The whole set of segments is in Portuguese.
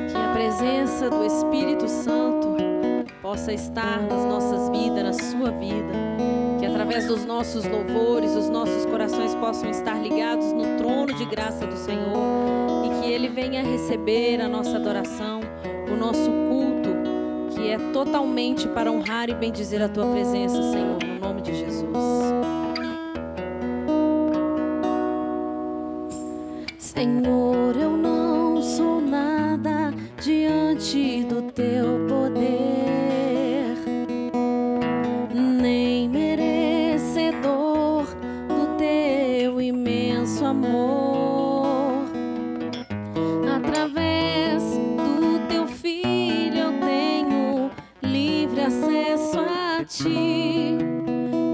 Que a presença do Espírito Santo possa estar nas nossas vidas, na sua vida. Que através dos nossos louvores, os nossos corações possam estar ligados no trono de graça do Senhor. E que Ele venha receber a nossa adoração, o nosso culto, que é totalmente para honrar e bendizer a Tua presença, Senhor, no nome de Jesus. Senhor, eu não sou nada diante do Teu poder, nem merecedor do Teu imenso amor. Através do Teu Filho eu tenho livre acesso a Ti,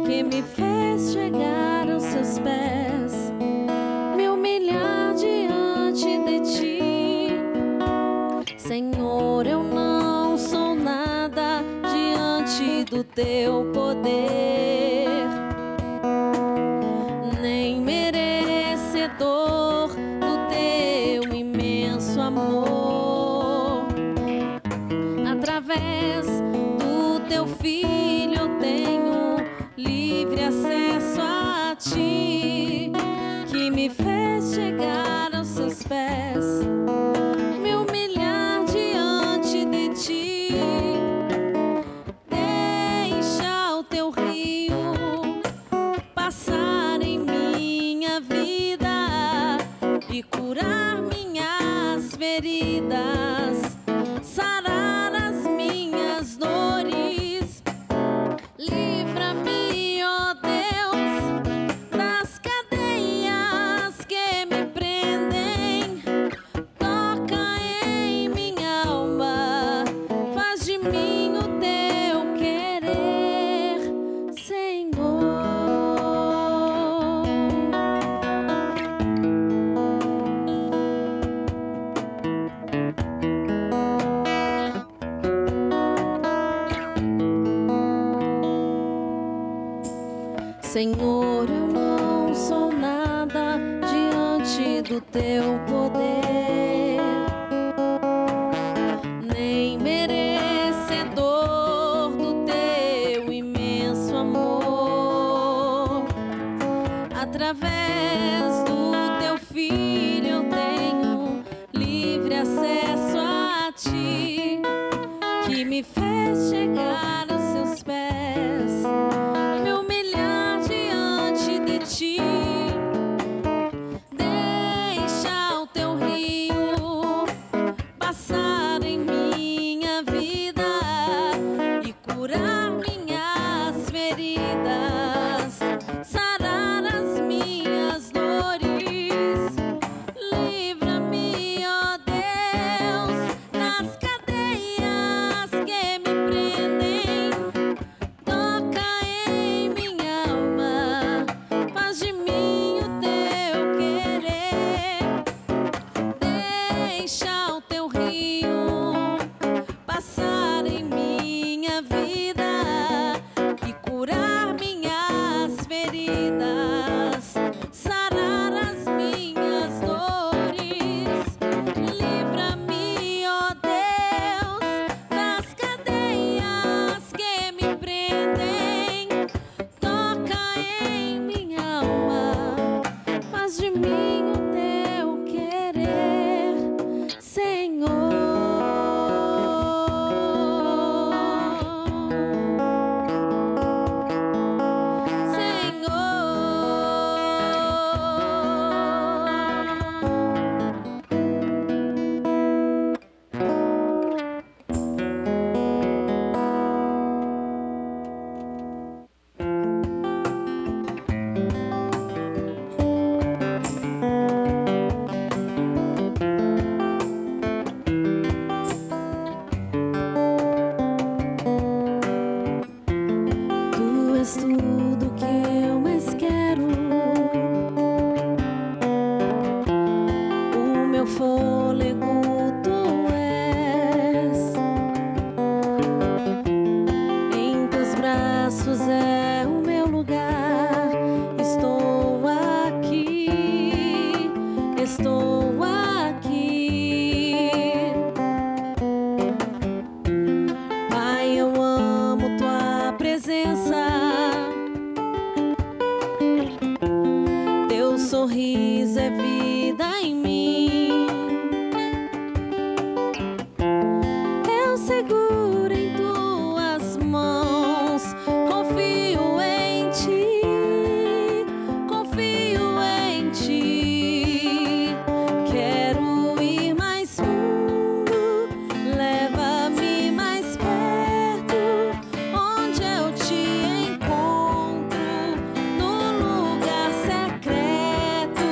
que me fez chegar aos Seus pés, me humilhar diante de Ti. Senhor, eu não sou nada diante do Teu poder, nem merecedor do Teu imenso amor. Através do Teu Filho eu tenho livre acesso a Ti, que me fez chegar aos Seus pés, me humilhar diante de Ti. Deixa o Teu rio passar em minha vida e curar minhas feridas, sarar as minhas dores. Livra-me, ó Deus, das cadeias que me prendem. Toca em minha alma, faz de mim o Teu querer, Senhor. Senhor, eu não sou nada diante do Teu poder, nem merecedor do Teu imenso amor. Através do Teu Filho eu tenho livre acesso a Ti, que me fez chegar aos Seus pés, me humilhar diante de Ti. Deixa o Teu rio passar em minha vida e curar minhas feridas, sarar as minhas dores. Livra-me, ó Deus, das cadeias que me prendem. Toca em minha alma, faz de mim o Teu querer. Deixa o Teu rio passar em minha vida e curar minhas é vida em mim. Eu seguro em tuas mãos, confio em ti, confio em ti. Quero ir mais fundo, leva-me mais perto, onde eu te encontro, no lugar secreto,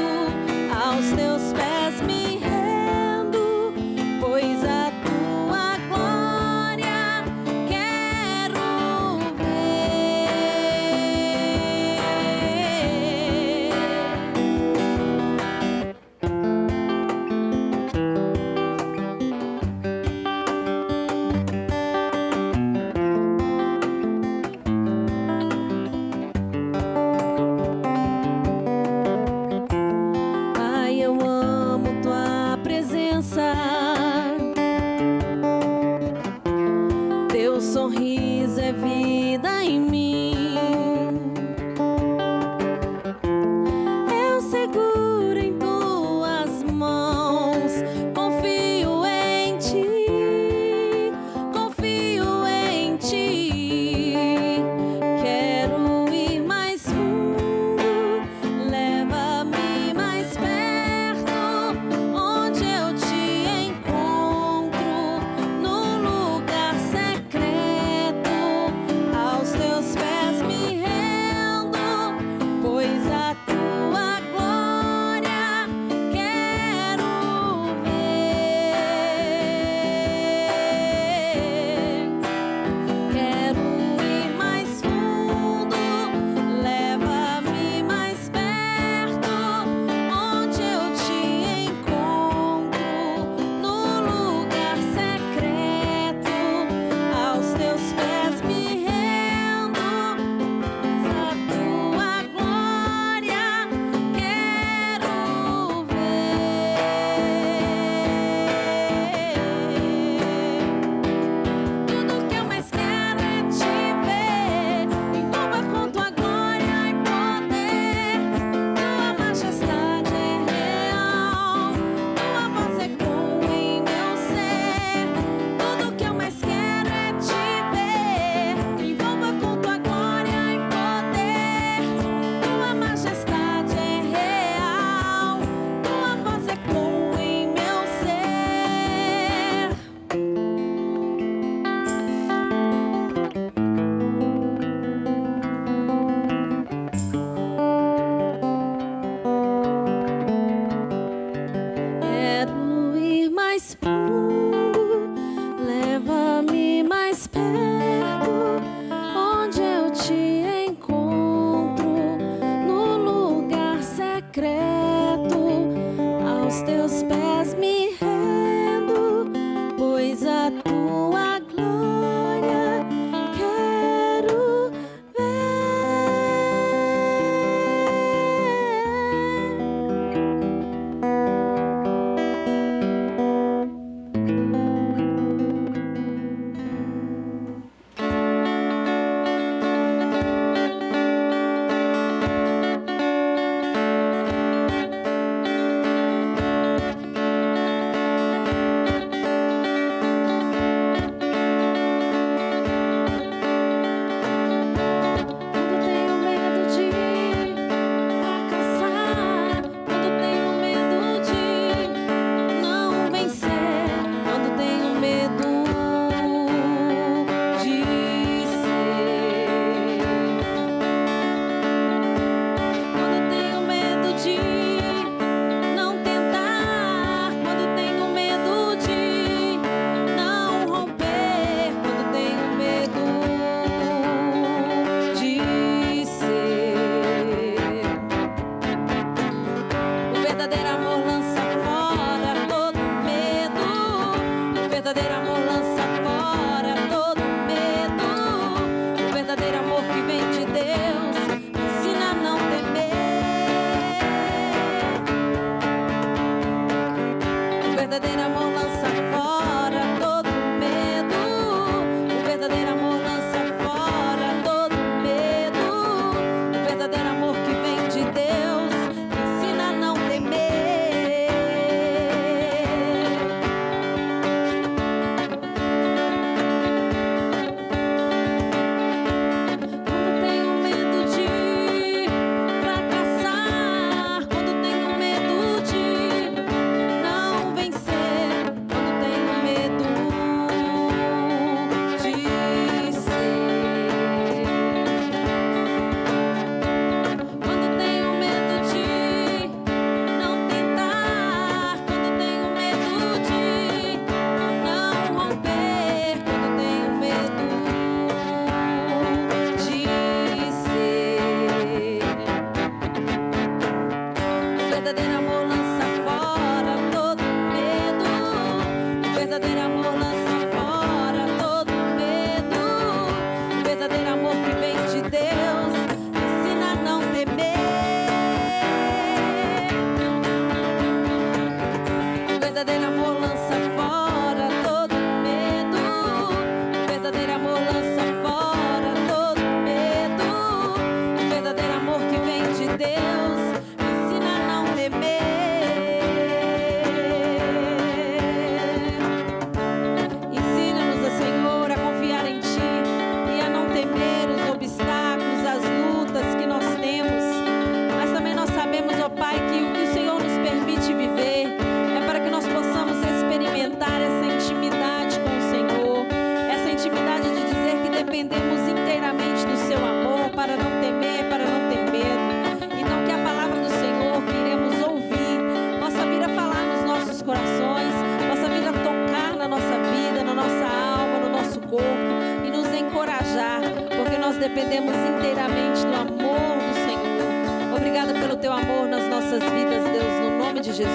teu amor nas nossas vidas, Deus, no nome de Jesus.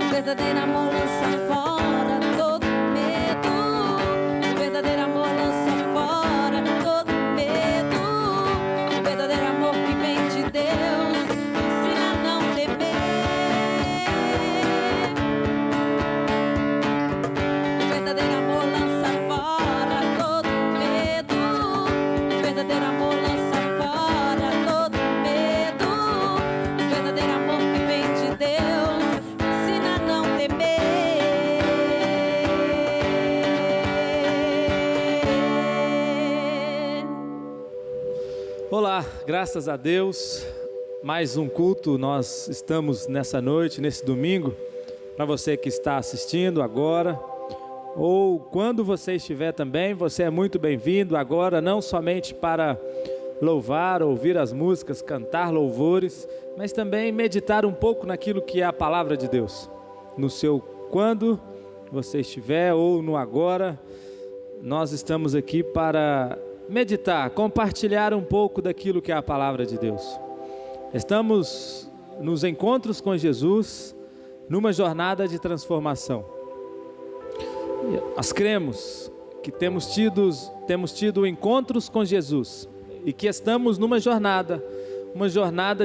O verdadeiro amor lança fora todo medo. O verdadeiro amor lança fora todo medo. O verdadeiro amor que vem de Deus ensina a não temer. O verdadeiro amor lança fora todo medo. O verdadeiro amor lança fora todo medo. O verdadeiro amor que vem de Deus ensina a não temer. Olá, graças a Deus, mais um culto, nós estamos nessa noite, nesse domingo, para você que está assistindo agora, ou quando você estiver também, você é muito bem-vindo agora, não somente para louvar, ouvir as músicas, cantar louvores, mas também meditar um pouco naquilo que é a palavra de Deus, no seu quando você estiver ou no agora, nós estamos aqui para meditar, compartilhar um pouco daquilo que é a palavra de Deus. Estamos nos encontros com Jesus, numa jornada de transformação. Nós cremos que temos tido encontros com Jesus e que estamos numa jornada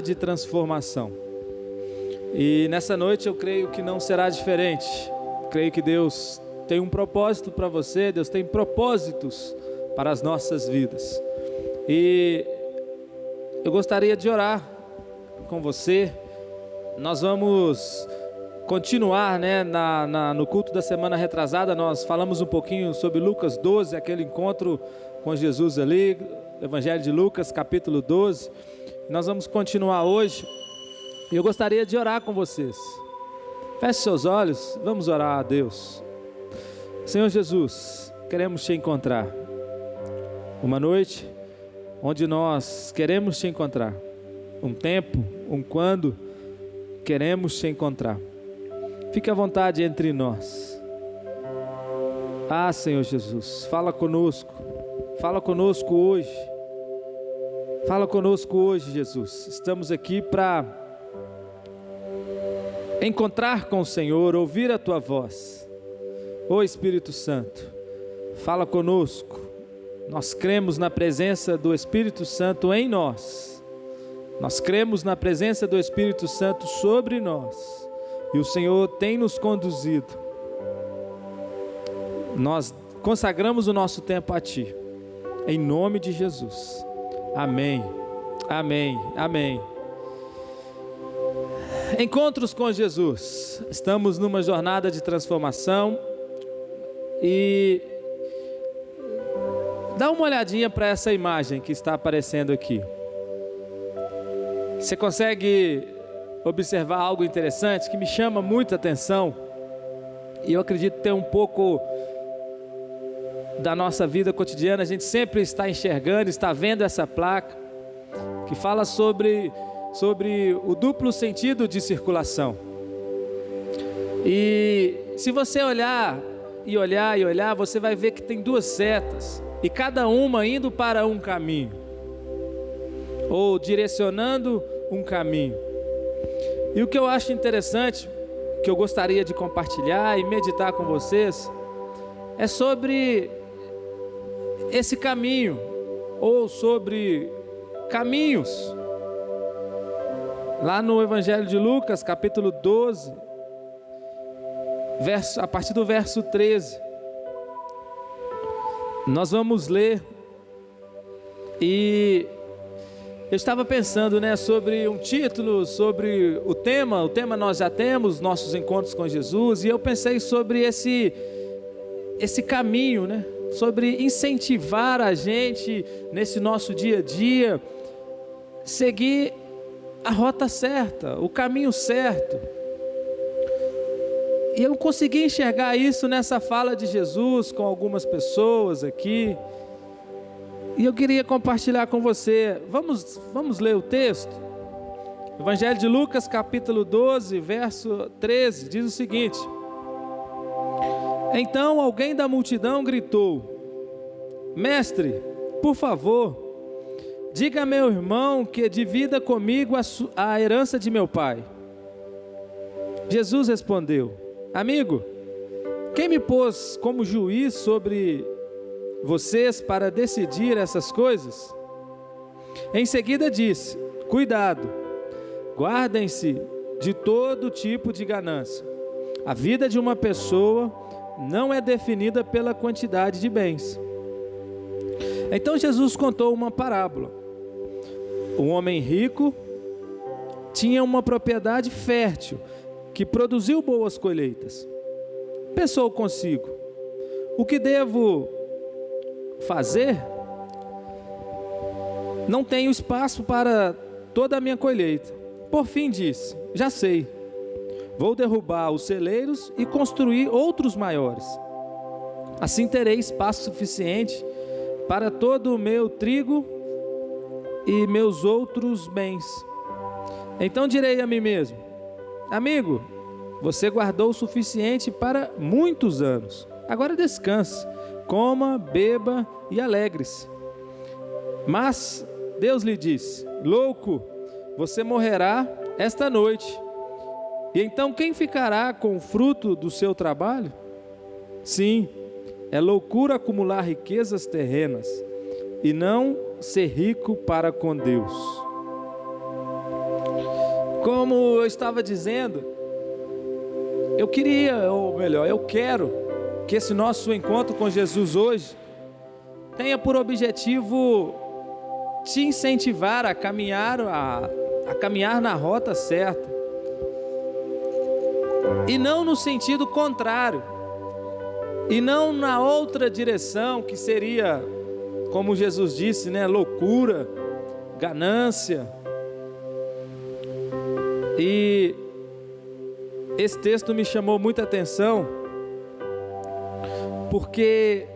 de transformação. E nessa noite eu creio que não será diferente. Creio que Deus tem um propósito para você, Deus tem propósitos para as nossas vidas. E eu gostaria de orar com você. Nós vamos continuar, no culto da semana retrasada, nós falamos um pouquinho sobre Lucas 12, aquele encontro com Jesus ali, Evangelho de Lucas, capítulo 12. Nós vamos continuar hoje, e eu gostaria de orar com vocês. Feche seus olhos, vamos orar a Deus. Senhor Jesus, queremos te encontrar. Uma noite onde nós queremos te encontrar. Um tempo, um quando queremos te encontrar. Fique à vontade entre nós. Ah, Senhor Jesus, fala conosco hoje. Fala conosco hoje, Jesus. Estamos aqui para encontrar com o Senhor, ouvir a tua voz. Ô Espírito Santo, fala conosco. Nós cremos na presença do Espírito Santo em nós. Nós cremos na presença do Espírito Santo sobre nós. E o Senhor tem nos conduzido. Nós consagramos o nosso tempo a Ti. Em nome de Jesus. Amém. Amém. Amém. Encontros com Jesus. Estamos numa jornada de transformação. E dá uma olhadinha para essa imagem que está aparecendo aqui. Você consegue observar algo interessante que me chama muita atenção? E eu acredito ter um pouco da nossa vida cotidiana. A gente sempre está enxergando, está vendo essa placa que fala sobre o duplo sentido de circulação. E se você olhar, você vai ver que tem duas setas. E cada uma indo para um caminho, ou direcionando um caminho. E o que eu acho interessante, que eu gostaria de compartilhar e meditar com vocês, é sobre esse caminho, ou sobre caminhos. Lá no Evangelho de Lucas, capítulo 12, a partir do verso 13. Nós vamos ler, e eu estava pensando, sobre um título, sobre o tema nós já temos, nossos encontros com Jesus, e eu pensei sobre esse caminho, sobre incentivar a gente, nesse nosso dia a dia, seguir a rota certa, o caminho certo. E eu consegui enxergar isso nessa fala de Jesus com algumas pessoas aqui. E eu queria compartilhar com você. Vamos ler o texto? Evangelho de Lucas, capítulo 12, verso 13, diz o seguinte: Então alguém da multidão gritou: Mestre, por favor, diga a meu irmão que divida comigo a herança de meu pai. Jesus respondeu: amigo, quem me pôs como juiz sobre vocês para decidir essas coisas? Em seguida disse: cuidado, guardem-se de todo tipo de ganância. A vida de uma pessoa não é definida pela quantidade de bens. Então Jesus contou uma parábola. Um homem rico tinha uma propriedade fértil que produziu boas colheitas. Pensou consigo: o que devo fazer? Não tenho espaço para toda a minha colheita. Por fim disse: já sei, vou derrubar os celeiros e construir outros maiores. Assim terei espaço suficiente para todo o meu trigo e meus outros bens. Então direi a mim mesmo: amigo, você guardou o suficiente para muitos anos. Agora descanse, coma, beba e alegre-se. Mas Deus lhe disse: louco, você morrerá esta noite. E então quem ficará com o fruto do seu trabalho? Sim, é loucura acumular riquezas terrenas e não ser rico para com Deus. Como eu estava dizendo, eu quero que esse nosso encontro com Jesus hoje tenha por objetivo te incentivar a caminhar na rota certa, e não no sentido contrário, e não na outra direção, que seria, como Jesus disse, loucura, ganância. E esse texto me chamou muita atenção, porque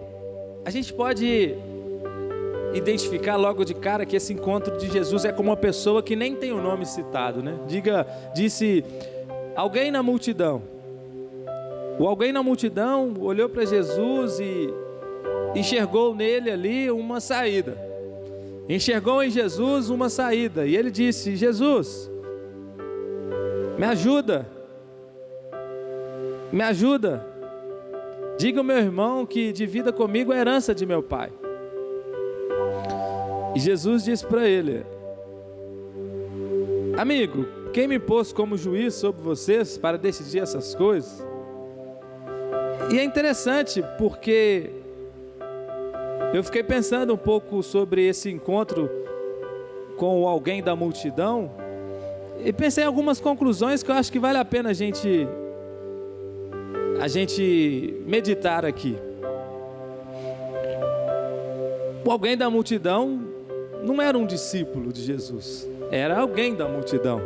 a gente pode identificar logo de cara que esse encontro de Jesus é com uma pessoa que nem tem o nome citado, né? Disse alguém na multidão. O alguém na multidão olhou para Jesus e enxergou nele ali uma saída. Enxergou em Jesus uma saída. E ele disse: Jesus, me ajuda. Me ajuda. Diga ao meu irmão que divida comigo a herança de meu pai. E Jesus disse para ele: amigo, quem me pôs como juiz sobre vocês para decidir essas coisas? E é interessante porque eu fiquei pensando um pouco sobre esse encontro com alguém da multidão e pensei em algumas conclusões que eu acho que vale a pena a gente meditar aqui. O alguém da multidão não era um discípulo de Jesus, era alguém da multidão.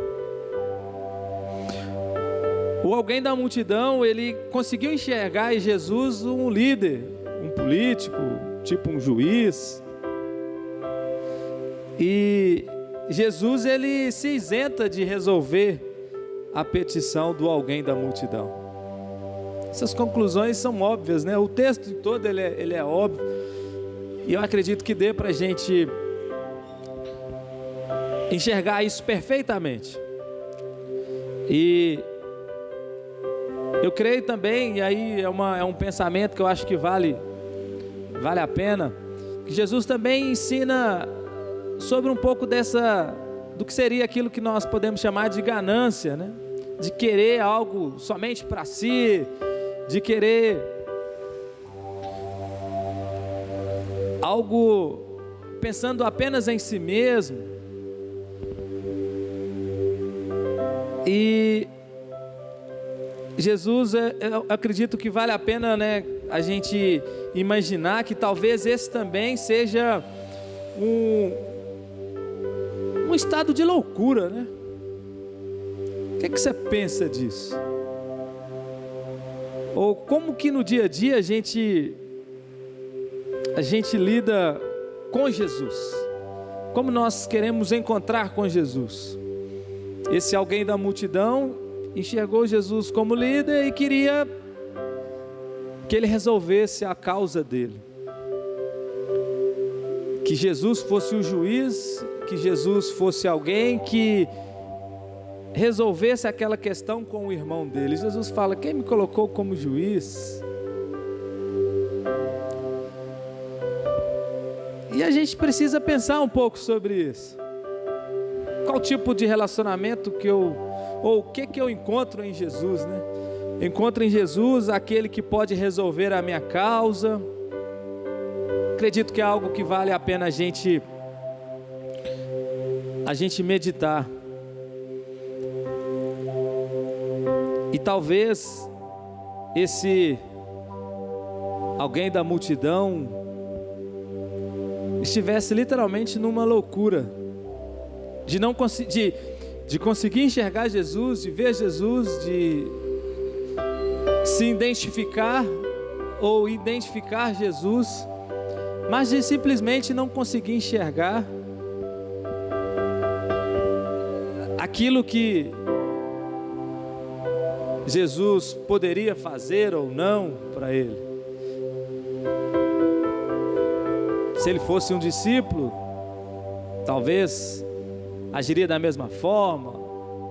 O alguém da multidão, ele conseguiu enxergar em Jesus um líder, um político, tipo um juiz. E Jesus, ele se isenta de resolver a petição do alguém da multidão. Essas conclusões são óbvias, né? O texto todo ele é óbvio. E eu acredito que dê para a gente enxergar isso perfeitamente. E eu creio também, e aí é um pensamento que eu acho que vale a pena, que Jesus também ensina sobre um pouco do que seria aquilo que nós podemos chamar de ganância, né? De querer algo somente para si, de querer algo pensando apenas em si mesmo. E Jesus, eu acredito que vale a pena, né, a gente imaginar que talvez esse também seja um estado de loucura, né? O que você pensa disso? Ou como que no dia a dia a gente lida com Jesus? Como nós queremos encontrar com Jesus? Esse alguém da multidão enxergou Jesus como líder e queria que ele resolvesse a causa dele, que Jesus fosse o juiz, que Jesus fosse alguém que resolvesse aquela questão com o irmão dele. Jesus fala: quem me colocou como juiz? E a gente precisa pensar um pouco sobre isso. Qual tipo de relacionamento ou o que eu encontro em Jesus, né? Eu encontro em Jesus aquele que pode resolver a minha causa. Acredito que é algo que vale a pena a gente meditar. E talvez esse alguém da multidão estivesse literalmente numa loucura de conseguir enxergar Jesus, de ver Jesus, de se identificar ou identificar Jesus, mas de simplesmente não conseguir enxergar aquilo que Jesus poderia fazer ou não para ele. Se ele fosse um discípulo, talvez agiria da mesma forma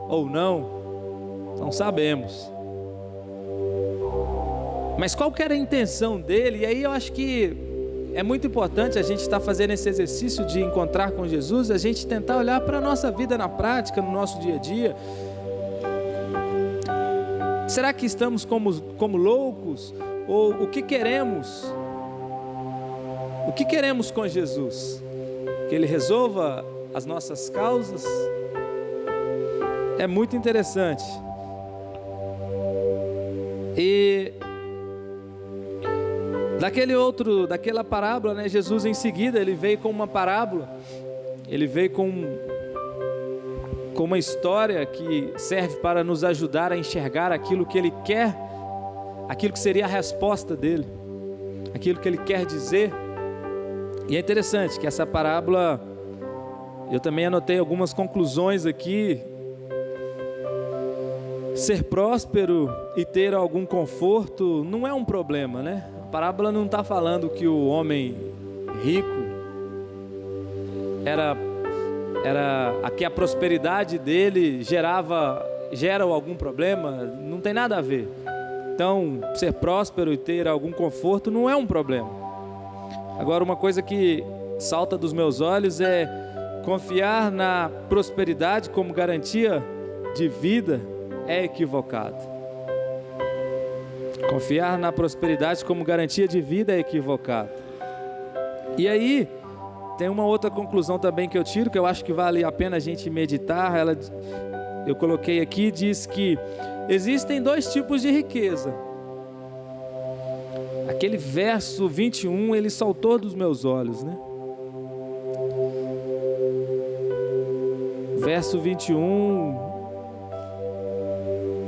ou não sabemos. Mas qual que era a intenção dele? E aí eu acho que é muito importante a gente estar fazendo esse exercício de encontrar com Jesus, a gente tentar olhar para a nossa vida na prática, no nosso dia a dia. Será que estamos como loucos? Ou o que queremos? O que queremos com Jesus? Que Ele resolva as nossas causas? É muito interessante. E daquela parábola, né, Jesus em seguida, Ele veio com uma parábola. Ele veio com uma história que serve para nos ajudar a enxergar aquilo que Ele quer, aquilo que seria a resposta dEle, aquilo que Ele quer dizer. E é interessante que essa parábola, eu também anotei algumas conclusões aqui. Ser próspero e ter algum conforto não é um problema, né? A parábola não está falando que o homem rico que a prosperidade dele gera algum problema. Não tem nada a ver. Então, ser próspero e ter algum conforto não é um problema. Agora, uma coisa que salta dos meus olhos é confiar na prosperidade como garantia de vida é equivocado. Confiar na prosperidade como garantia de vida é equivocado. E aí, tem uma outra conclusão também que eu tiro, que eu acho que vale a pena a gente meditar. Eu coloquei aqui, diz que existem dois tipos de riqueza. Aquele verso 21, ele saltou dos meus olhos, né? Verso 21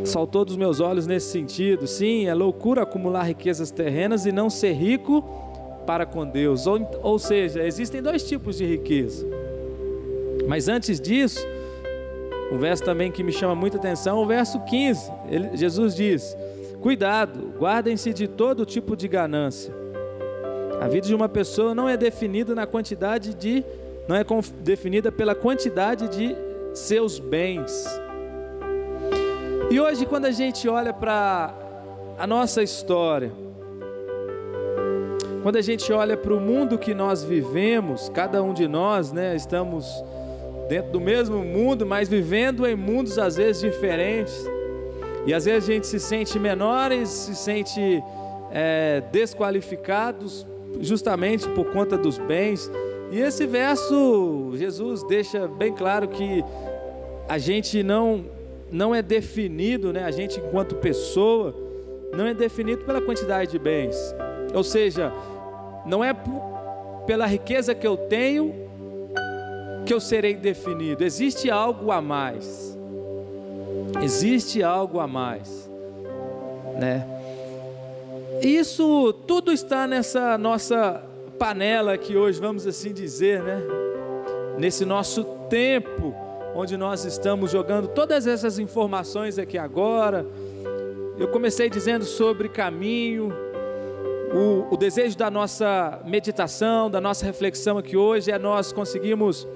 saltou dos meus olhos nesse sentido. Sim, é loucura acumular riquezas terrenas e não ser rico para com Deus. Ou seja, existem dois tipos de riqueza. Mas antes disso, um verso também que me chama muita atenção, o verso 15, Jesus diz: cuidado, guardem-se de todo tipo de ganância. A vida de uma pessoa não é definida definida pela quantidade de seus bens. E hoje, quando a gente olha para a nossa história, quando a gente olha para o mundo que nós vivemos, cada um de nós, né, estamos dentro do mesmo mundo, mas vivendo em mundos às vezes diferentes. E às vezes a gente se sente menores, se sente desqualificados justamente por conta dos bens. E esse verso, Jesus deixa bem claro que a gente não é definido, né? A gente enquanto pessoa não é definido pela quantidade de bens. Ou seja, não é pela riqueza que eu tenho que eu serei definido. Existe algo a mais. Existe algo a mais, né? Isso tudo está nessa nossa panela aqui hoje, vamos assim dizer, né? Nesse nosso tempo, onde nós estamos jogando todas essas informações aqui agora. Eu comecei dizendo sobre caminho, O desejo da nossa meditação, da nossa reflexão aqui hoje é nós conseguirmos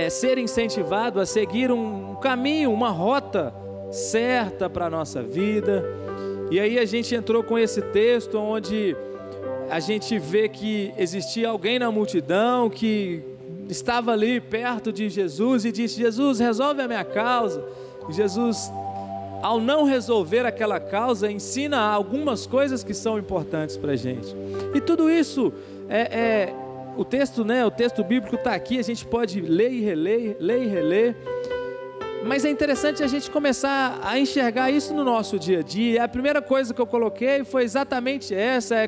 ser incentivado a seguir um caminho, uma rota certa para a nossa vida. E aí a gente entrou com esse texto onde a gente vê que existia alguém na multidão que estava ali perto de Jesus e disse: Jesus, resolve a minha causa. E Jesus, ao não resolver aquela causa, ensina algumas coisas que são importantes para a gente. E tudo isso o texto, né? O texto bíblico está aqui, a gente pode ler e reler. Mas é interessante a gente começar a enxergar isso no nosso dia a dia. A primeira coisa que eu coloquei foi exatamente essa: é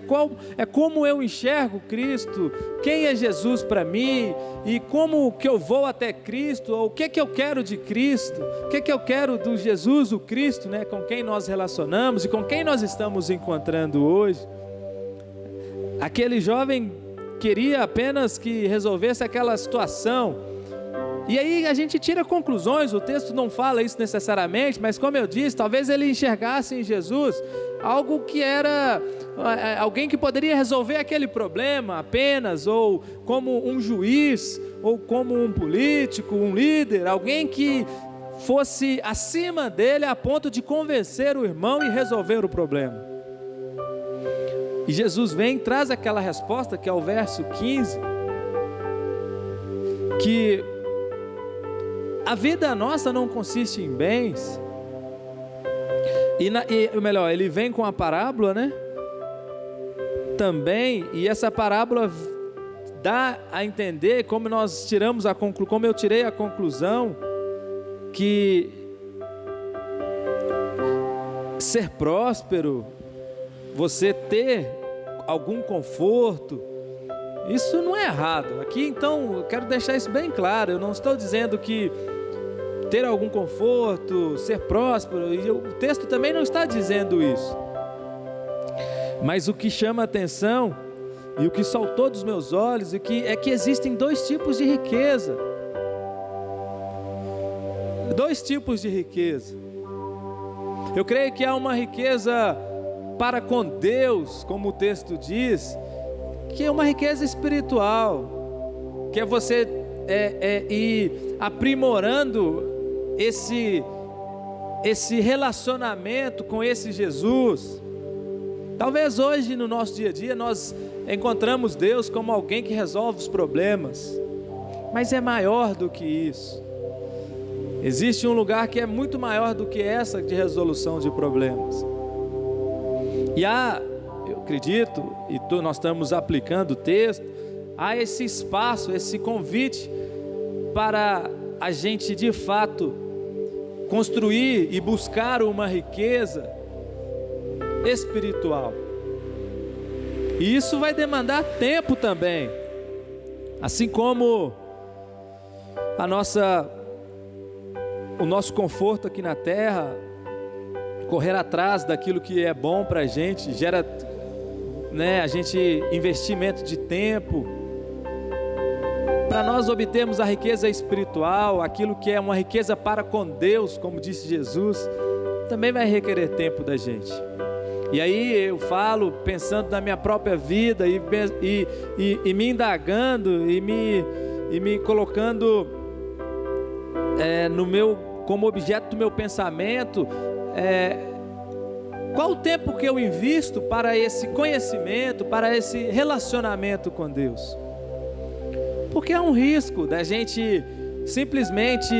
como eu enxergo Cristo, quem é Jesus para mim, e como que eu vou até Cristo, ou o que eu quero de Cristo, o que eu quero do Jesus, o Cristo, né, com quem nós relacionamos e com quem nós estamos encontrando hoje. Aquele jovem queria apenas que resolvesse aquela situação. E aí a gente tira conclusões, o texto não fala isso necessariamente, mas como eu disse, talvez ele enxergasse em Jesus algo que era alguém que poderia resolver aquele problema apenas, ou como um juiz, ou como um político, um líder, alguém que fosse acima dele a ponto de convencer o irmão e resolver o problema. E Jesus vem e traz aquela resposta, que é o verso 15, que a vida nossa não consiste em bens. E melhor, ele vem com a parábola, né? Também, e essa parábola dá a entender, como eu tirei a conclusão, que ser próspero, você ter algum conforto, isso não é errado. Aqui então eu quero deixar isso bem claro. Eu não estou dizendo que ter algum conforto, ser próspero, e o texto também não está dizendo isso. Mas o que chama a atenção e o que saltou dos meus olhos é que existem dois tipos de riqueza. Dois tipos de riqueza. Eu creio que há uma riqueza para com Deus, como o texto diz, que é uma riqueza espiritual, que é você ir aprimorando esse relacionamento com esse Jesus. Talvez hoje no nosso dia a dia nós encontramos Deus como alguém que resolve os problemas, mas é maior do que isso. Existe um lugar que é muito maior do que essa de resolução de problemas. E eu acredito, e nós estamos aplicando o texto, há esse espaço, esse convite para a gente de fato construir e buscar uma riqueza espiritual. E isso vai demandar tempo também, assim como o nosso conforto aqui na terra, correr atrás daquilo que é bom para a gente, gera, né, a gente investimento de tempo. Para nós obtermos a riqueza espiritual, aquilo que é uma riqueza para com Deus, como disse Jesus, também vai requerer tempo da gente. E aí eu falo pensando na minha própria vida e me indagando e me colocando como objeto do meu pensamento. Qual o tempo que eu invisto para esse conhecimento, para esse relacionamento com Deus? Porque há um risco da gente simplesmente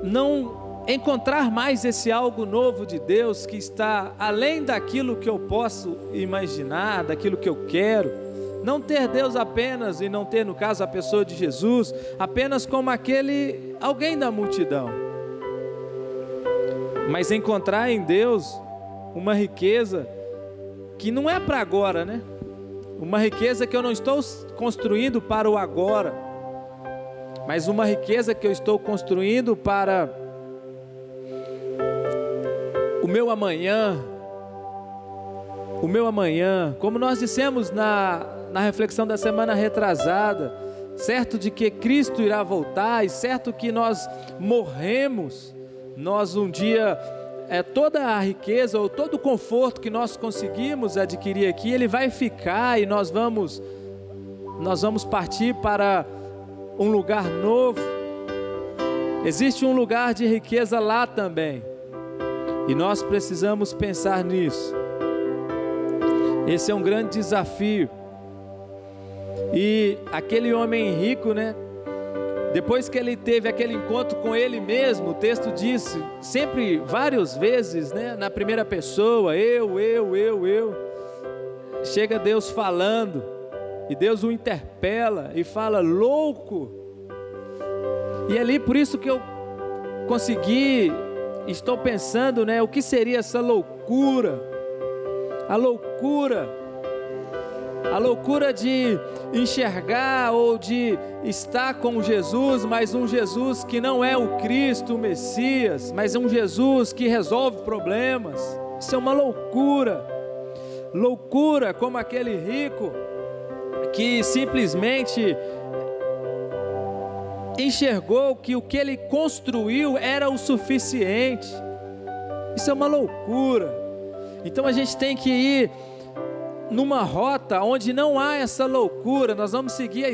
não encontrar mais esse algo novo de Deus que está além daquilo que eu posso imaginar, daquilo que eu quero. Não ter Deus apenas, e não ter no caso a pessoa de Jesus, apenas como alguém da multidão, mas encontrar em Deus uma riqueza que não é para agora, né? Uma riqueza que eu não estou construindo para o agora, mas uma riqueza que eu estou construindo para o meu amanhã. O meu amanhã, como nós dissemos na reflexão da semana retrasada, certo de que Cristo irá voltar, e certo que nós morremos, nós um dia toda a riqueza ou todo o conforto que nós conseguimos adquirir aqui, ele vai ficar e nós vamos partir para um lugar novo. Existe um lugar de riqueza lá também, e nós precisamos pensar nisso. Esse é um grande desafio. E aquele homem rico, né? Depois que ele teve aquele encontro com ele mesmo, o texto diz sempre, várias vezes, né? Na primeira pessoa, eu. Chega Deus falando, e Deus o interpela e fala, louco. E ali, por isso que eu estou pensando, né? O que seria essa loucura? A loucura de enxergar ou de estar com Jesus, mas um Jesus que não é o Cristo, o Messias, mas é um Jesus que resolve problemas. Isso é uma loucura. Loucura como aquele rico que simplesmente enxergou que o que ele construiu era o suficiente. Isso é uma loucura. Então a gente tem que ir numa rota onde não há essa loucura. Nós vamos seguir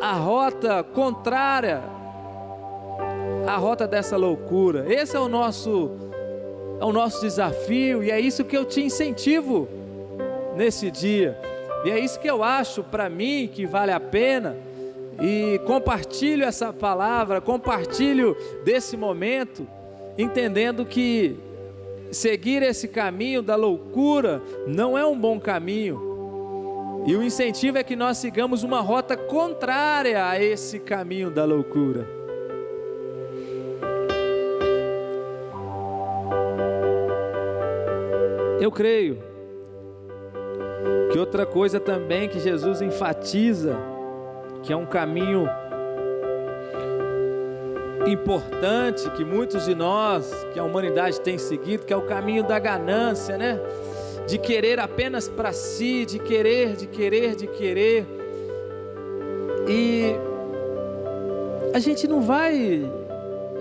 a rota contrária à rota dessa loucura. Esse é o nosso desafio, e é isso que eu te incentivo nesse dia, e é isso que eu acho para mim que vale a pena, e compartilho essa palavra, compartilho desse momento, entendendo que seguir esse caminho da loucura não é um bom caminho, e o incentivo é que nós sigamos uma rota contrária a esse caminho da loucura. Eu creio que outra coisa também que Jesus enfatiza, que é um caminho importante que muitos de nós, que a humanidade tem seguido, que é o caminho da ganância, né? De querer apenas para si, de querer. E a gente não vai,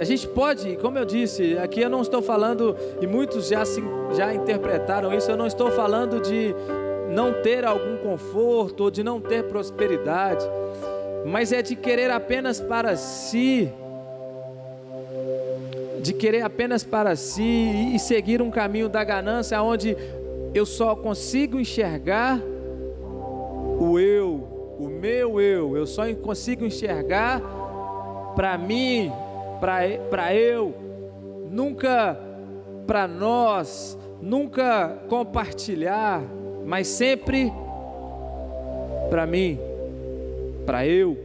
a gente pode, como eu disse, aqui eu não estou falando, e muitos já interpretaram isso, eu não estou falando de não ter algum conforto ou de não ter prosperidade, mas é de querer apenas para si, e seguir um caminho da ganância, onde eu só consigo enxergar o eu, o meu eu só consigo enxergar para mim, para eu, nunca para nós, nunca compartilhar, mas sempre para mim, para eu.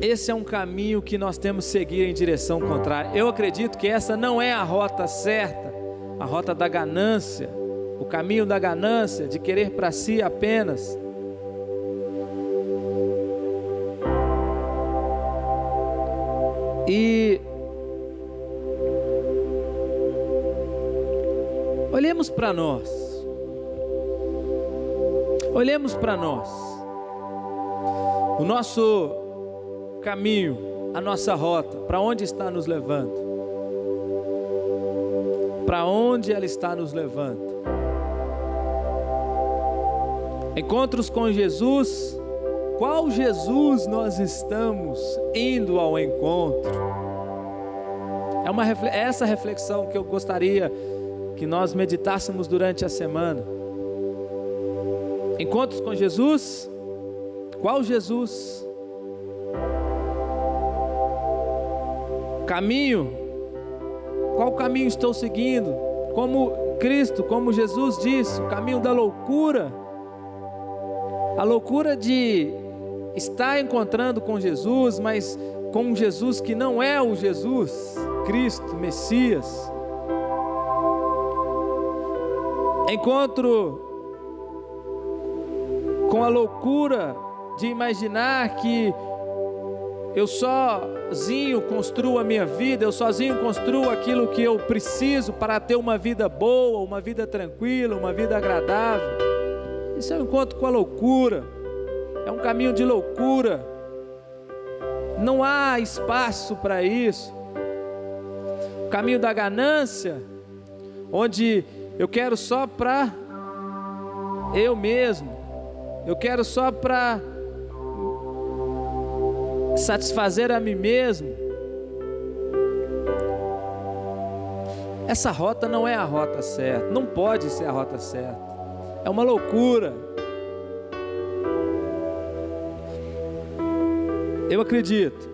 Esse é um caminho que nós temos que seguir em direção contrária. Eu acredito que essa não é a rota certa, a rota da ganância, o caminho da ganância, de querer para si apenas. E olhemos para nós, o nosso caminho, a nossa rota, para onde está nos levando? Para onde ela está nos levando? Encontros com Jesus. Qual Jesus nós estamos indo ao encontro? É essa reflexão que eu gostaria que nós meditássemos durante a semana. Encontros com Jesus? Qual Jesus? Caminho? Qual caminho estou seguindo? Como Cristo, como Jesus disse, o caminho da loucura. A loucura de estar encontrando com Jesus, mas com um Jesus que não é o Jesus, Cristo, Messias. Encontro com a loucura de imaginar que eu sozinho construo a minha vida, eu sozinho construo aquilo que eu preciso para ter uma vida boa, uma vida tranquila, uma vida agradável. Isso é um encontro com a loucura, é um caminho de loucura. Não há espaço para isso. O caminho da ganância, onde eu quero só para eu mesmo, eu quero só para satisfazer a mim mesmo. Essa rota não é a rota certa, não pode ser a rota certa, é uma loucura. Eu acredito,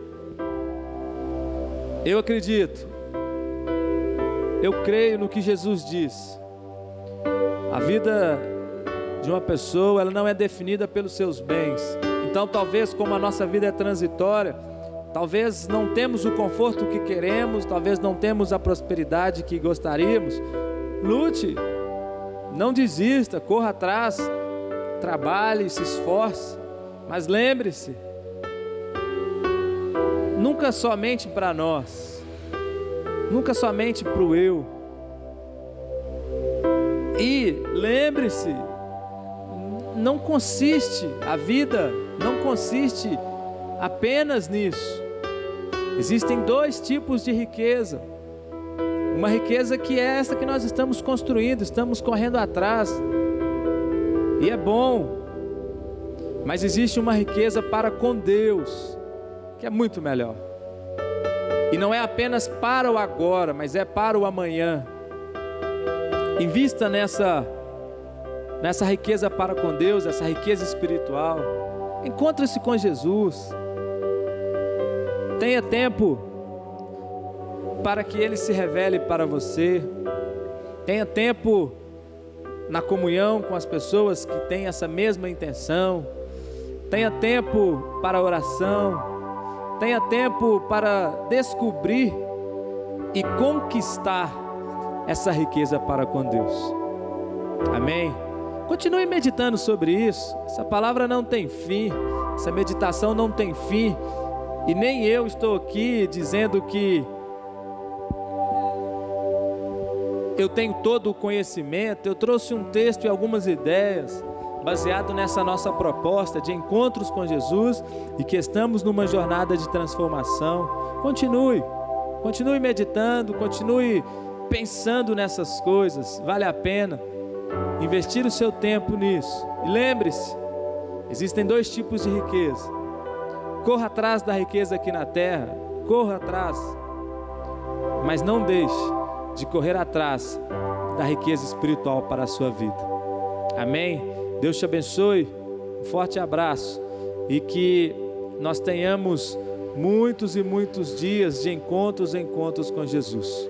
eu creio no que Jesus diz. A vida de uma pessoa, ela não é definida pelos seus bens. Então talvez, como a nossa vida é transitória, talvez não temos o conforto que queremos, talvez não temos a prosperidade que gostaríamos. Lute, não desista, corra atrás, trabalhe, se esforce, mas lembre-se, nunca somente para nós, nunca somente para o eu. E lembre-se, não consiste, a vida não consiste apenas nisso. Existem dois tipos de riqueza. Uma riqueza que é essa que nós estamos construindo, estamos correndo atrás, e é bom. Mas existe uma riqueza para com Deus, que é muito melhor. E não é apenas para o agora, mas é para o amanhã. Invista nessa riqueza para com Deus, essa riqueza espiritual. Encontre-se com Jesus. Tenha tempo para que Ele se revele para você. Tenha tempo na comunhão com as pessoas que têm essa mesma intenção. Tenha tempo para oração. Tenha tempo para descobrir e conquistar essa riqueza para com Deus. Amém? Continue meditando sobre isso. Essa palavra não tem fim. Essa meditação não tem fim. E nem eu estou aqui dizendo que eu tenho todo o conhecimento. Eu trouxe um texto e algumas ideias baseado nessa nossa proposta de encontros com Jesus e que estamos numa jornada de transformação. Continue meditando, continue pensando nessas coisas. Vale a pena investir o seu tempo nisso. E lembre-se, existem dois tipos de riqueza. Corra atrás da riqueza aqui na terra, corra atrás, mas não deixe de correr atrás da riqueza espiritual para a sua vida. Amém? Deus te abençoe, um forte abraço e que nós tenhamos muitos e muitos dias de encontros com Jesus.